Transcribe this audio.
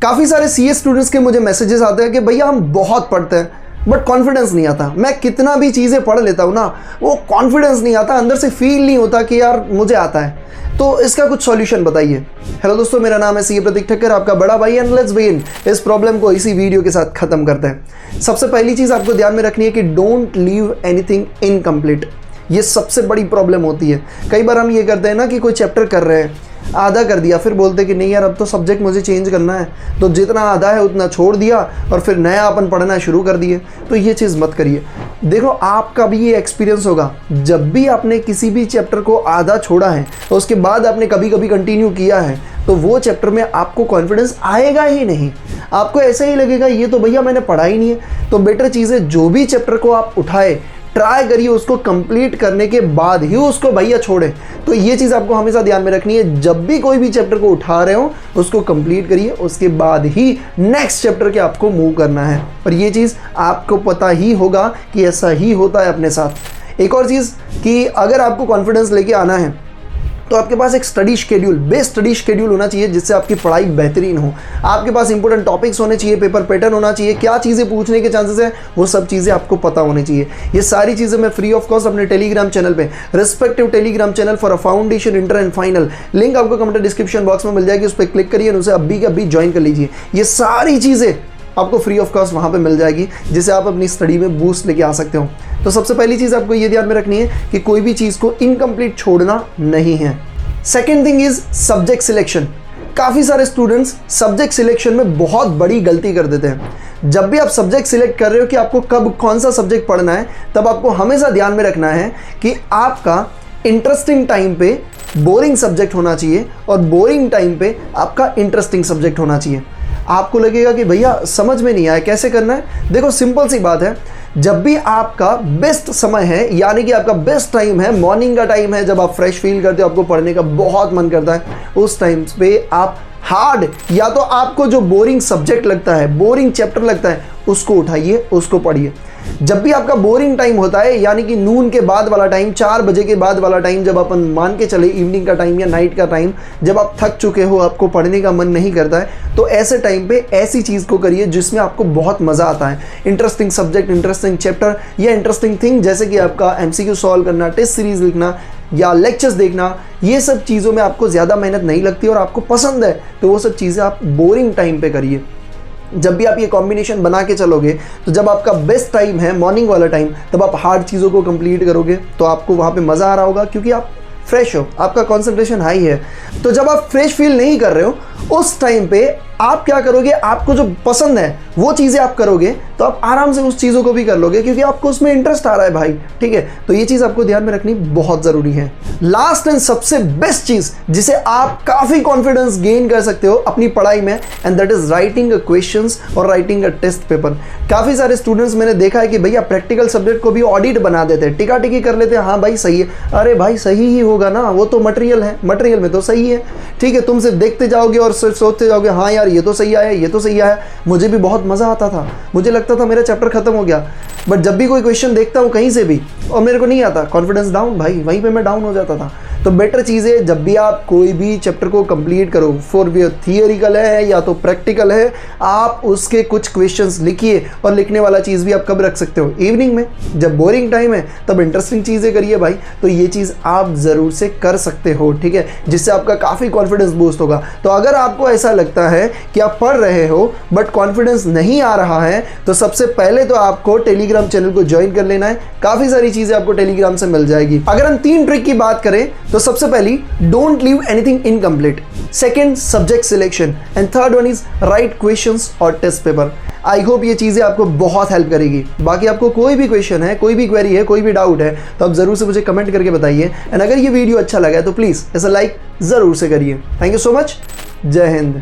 काफ़ी सारे CA students के मुझे मैसेजेस आते हैं कि भैया हम बहुत पढ़ते हैं बट कॉन्फिडेंस नहीं आता, मैं कितना भी चीज़ें पढ़ लेता हूँ ना वो कॉन्फिडेंस नहीं आता, अंदर से फील नहीं होता कि यार मुझे आता है। तो इसका कुछ सॉल्यूशन बताइए। हेलो दोस्तों, मेरा नाम है सीए प्रतीक ठक्कर, आपका बड़ा भाई, एंड लेट्स बिगिन इस प्रॉब्लम को इसी वीडियो के साथ खत्म करते हैं। सबसे पहली चीज़ आपको ध्यान में रखनी है कि डोंट लीव एनीथिंग इनकम्प्लीट। ये सबसे बड़ी प्रॉब्लम होती है। कई बार हम ये करते हैं ना कि कोई चैप्टर कर रहे हैं, आधा कर दिया, फिर बोलते कि नहीं यार अब तो सब्जेक्ट मुझे चेंज करना है, तो जितना आधा है उतना छोड़ दिया और फिर नया अपन पढ़ना शुरू कर दिए। तो ये चीज़ मत करिए। देखो, आपका भी ये एक्सपीरियंस होगा, जब भी आपने किसी भी चैप्टर को आधा छोड़ा है तो उसके बाद आपने कभी कभी कंटिन्यू किया है तो वो चैप्टर में आपको कॉन्फिडेंस आएगा ही नहीं। आपको ऐसा ही लगेगा ये तो भैया मैंने पढ़ा ही नहीं है। तो बेटर चीज़ है, जो भी चैप्टर को आप उठाए ट्राई करिए उसको कंप्लीट करने के बाद ही उसको भैया छोड़ें। तो ये चीज़ आपको हमेशा ध्यान में रखनी है, जब भी कोई भी चैप्टर को उठा रहे हो उसको कंप्लीट करिए, उसके बाद ही नेक्स्ट चैप्टर के आपको मूव करना है। और ये चीज़ आपको पता ही होगा कि ऐसा ही होता है अपने साथ। एक और चीज़ कि अगर आपको कॉन्फिडेंस लेके आना है तो आपके पास एक study schedule, best study schedule होना चाहिए जिससे आपकी पढ़ाई बेहतरीन हो। आपके पास इंपॉर्टेंट टॉपिक्स होने चाहिए, पेपर पैटर्न होना चाहिए, क्या चीज़ें पूछने के चांसेस हैं वो सब चीज़ें आपको पता होनी चाहिए। ये सारी चीज़ें मैं फ्री ऑफ कॉस्ट अपने टेलीग्राम चैनल पे, respective Telegram channel for a foundation, inter and final, link आपको कमेंट डिस्क्रिप्शन बॉक्स में मिल जाएगी, उस पर क्लिक करिए और उसे अभी के अभी ज्वाइन कर लीजिए। ये सारी चीज़ें आपको फ्री ऑफ कॉस्ट वहाँ पे मिल जाएगी जिससे आप अपनी स्टडी में बूस्ट लेके आ सकते हो। तो सबसे पहली चीज़ आपको ये ध्यान में रखनी है कि कोई भी चीज़ को इनकम्प्लीट छोड़ना नहीं है। Second thing is subject selection. काफ़ी सारे स्टूडेंट्स सब्जेक्ट सिलेक्शन में बहुत बड़ी गलती कर देते हैं। जब भी आप सब्जेक्ट सिलेक्ट कर रहे हो कि आपको कब कौन सा सब्जेक्ट पढ़ना है, तब आपको हमेशा ध्यान में रखना है कि आपका इंटरेस्टिंग टाइम पे बोरिंग सब्जेक्ट होना चाहिए और बोरिंग टाइम पे आपका इंटरेस्टिंग सब्जेक्ट होना चाहिए। आपको लगेगा कि भैया समझ में नहीं आया, कैसे करना है? देखो, सिंपल सी बात है, जब भी आपका बेस्ट समय है, यानी कि आपका बेस्ट टाइम है, मॉर्निंग का टाइम है, जब आप फ्रेश फील करते हो, आपको पढ़ने का बहुत मन करता है, उस टाइम पे आप हार्ड या तो आपको जो बोरिंग सब्जेक्ट लगता है, बोरिंग चैप्टर लगता है, उसको उठाइए, उसको पढ़िए। जब भी आपका बोरिंग टाइम होता है, यानी कि नून के बाद वाला टाइम, 4 बजे के बाद वाला टाइम, जब अपन मान के चले इवनिंग का टाइम या नाइट का टाइम, जब आप थक चुके हो, आपको पढ़ने का मन नहीं करता है, तो ऐसे टाइम पे ऐसी चीज़ को करिए जिसमें आपको बहुत मज़ा आता है। इंटरेस्टिंग सब्जेक्ट, इंटरेस्टिंग चैप्टर या इंटरेस्टिंग थिंग, जैसे कि आपका MCQ सॉल्व करना, टेस्ट सीरीज लिखना या लेक्चर्स देखना, ये सब चीज़ों में आपको ज़्यादा मेहनत नहीं लगती और आपको पसंद है, तो वो सब चीज़ें आप बोरिंग टाइम पे करिए। जब भी आप ये कॉम्बिनेशन बना के चलोगे, तो जब आपका बेस्ट टाइम है मॉर्निंग वाला टाइम, तब आप हार्ड चीज़ों को कंप्लीट करोगे, तो आपको वहाँ पे मज़ा आ रहा होगा क्योंकि आप फ्रेश हो, आपका कंसंट्रेशन हाई है। तो जब आप फ्रेश फील नहीं कर रहे हो, उस टाइम पे आप क्या करोगे, आपको जो पसंद है वो चीज़ें आप करोगे, तो आप आराम से उस चीज़ों को भी कर लोगे क्योंकि आपको उसमें इंटरेस्ट आ रहा है भाई। ठीक है, तो ये चीज़ आपको ध्यान में रखनी बहुत ज़रूरी है। लास्ट एंड सबसे बेस्ट चीज़ जिसे आप काफ़ी कॉन्फिडेंस गेन कर सकते हो अपनी पढ़ाई में, and that is writing a questions और राइटिंग अ टेस्ट पेपर। काफ़ी सारे स्टूडेंट्स मैंने देखा है कि भैया प्रैक्टिकल सब्जेक्ट को भी ऑडिट बना देते हैं, टिका टिकी कर लेते हैं, हाँ भाई सही है, अरे भाई सही ही होगा ना, वो तो मटेरियल है, मटेरियल में तो सही है। ठीक है, तुम सिर्फ देखते जाओगे और सिर्फ सोचते जाओगे हाँ यार ये तो सही आया, ये तो सही आया। मुझे भी बहुत मज़ा आता था, मुझे लगता था मेरा चैप्टर खत्म हो गया, बट जब भी कोई क्वेश्चन देखता हूँ कहीं से भी और मेरे को नहीं आता, कॉन्फिडेंस डाउन भाई, वहीं पे मैं डाउन हो जाता था। तो बेटर चीज़ है, जब भी आप कोई भी चैप्टर को कंप्लीट करो, फॉर वी थियोरिकल है या तो प्रैक्टिकल है, आप उसके कुछ क्वेश्चंस लिखिए। और लिखने वाला चीज़ भी आप कब रख सकते हो, इवनिंग में, जब बोरिंग टाइम है तब इंटरेस्टिंग चीज़ें करिए भाई। तो ये चीज़ आप ज़रूर से कर सकते हो, ठीक है, जिससे आपका काफ़ी कॉन्फिडेंस बूस्ट होगा। तो अगर आपको ऐसा लगता है कि आप पढ़ रहे हो बट कॉन्फिडेंस नहीं आ रहा है, तो सबसे पहले तो आपको टेलीग्राम चैनल को ज्वाइन कर लेना है। काफ़ी सारी चीज़ें आपको टेलीग्राम से मिल जाएगी। अगर हम 3 ट्रिक की बात करें तो सबसे पहली, don't leave anything incomplete, second subject selection, and third one is right questions और टेस्ट पेपर। आई होप ये चीज़ें आपको बहुत हेल्प करेगी। बाकी आपको कोई भी क्वेश्चन है, कोई भी क्वेरी है, कोई भी डाउट है, तो आप ज़रूर से मुझे कमेंट करके बताइए। एंड अगर ये वीडियो अच्छा लगा है तो प्लीज़ ऐसा लाइक ज़रूर से करिए। Thank you so much. जय हिंद।